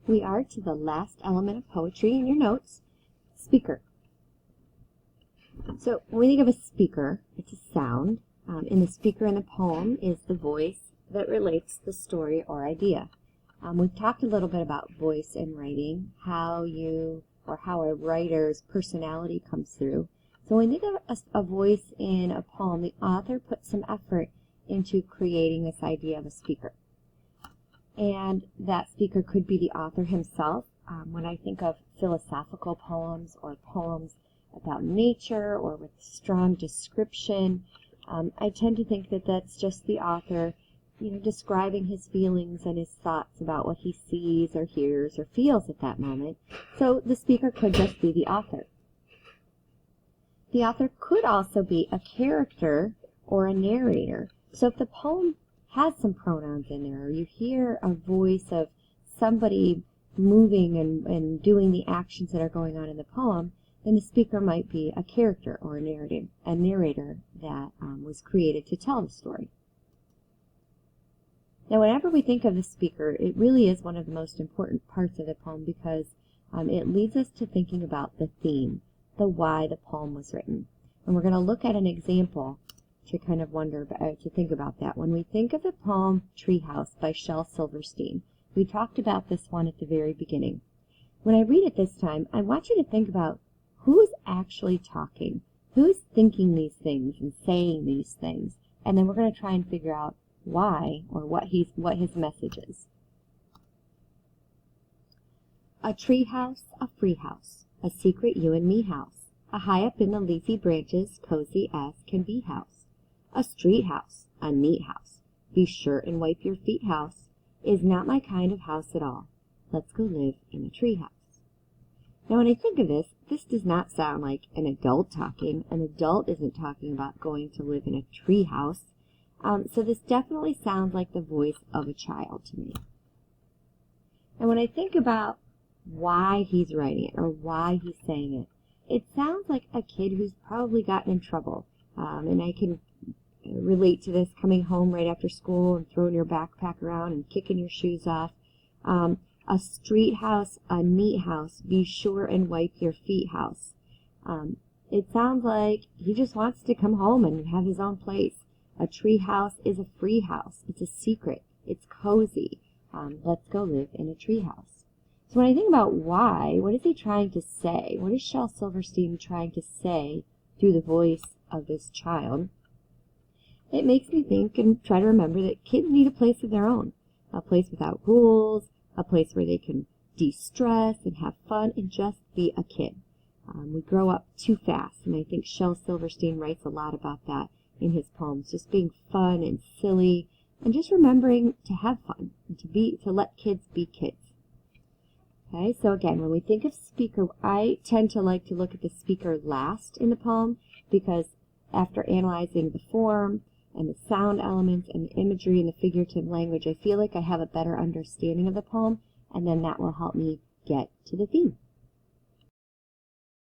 We are to the last element of poetry in your notes, speaker. So when we think of a speaker, it's a sound, and the speaker in the poem is the voice that relates the story or idea. We've talked a little bit about voice in writing, how a writer's personality comes through. So when we think of a voice in a poem, the author puts some effort into creating this idea of a speaker. And that speaker could be the author himself. When I think of philosophical poems or poems about nature or with strong description, I tend to think that that's just the author, describing his feelings and his thoughts about what he sees or hears or feels at that moment. So the speaker could just be the author. The author could also be a character or a narrator. So if the poem has some pronouns in there, or you hear a voice of somebody moving and doing the actions that are going on in the poem, then the speaker might be a character or a narrator that was created to tell the story. Now, whenever we think of the speaker, it really is one of the most important parts of the poem because it leads us to thinking about the theme, the why the poem was written. And we're going to look at an example to kind of to think about that. When we think of the poem Treehouse by Shel Silverstein, we talked about this one at the very beginning. When I read it this time, I want you to think about who's actually talking, who's thinking these things and saying these things, and then we're going to try and figure out why or what his message is. A tree house, a free house, a secret you and me house, a high up in the leafy branches, cozy as can be house. A street house, a neat house, be sure and wipe your feet house, is not my kind of house at all. Let's go live in a tree house. Now when I think of this does not sound like an adult talking. An adult isn't talking about going to live in a tree house. So this definitely sounds like the voice of a child to me. And when I think about why he's writing it or why he's saying it, it sounds like a kid who's probably gotten in trouble. And I can relate to this, coming home right after school and throwing your backpack around and kicking your shoes off. A street house, a neat house, be sure and wipe your feet house. It sounds like he just wants to come home and have his own place. A tree house is a free house. It's a secret. It's cozy. Let's go live in a tree house. So when I think about why, what is he trying to say? What is Shel Silverstein trying to say through the voice of this child? It makes me think and try to remember that kids need a place of their own, a place without rules, a place where they can de-stress and have fun and just be a kid. We grow up too fast, and I think Shel Silverstein writes a lot about that in his poems, just being fun and silly and just remembering to have fun and to let kids be kids. Okay, so again, when we think of speaker, I tend to like to look at the speaker last in the poem because after analyzing the form and the sound elements and the imagery and the figurative language, I feel like I have a better understanding of the poem, and then that will help me get to the theme.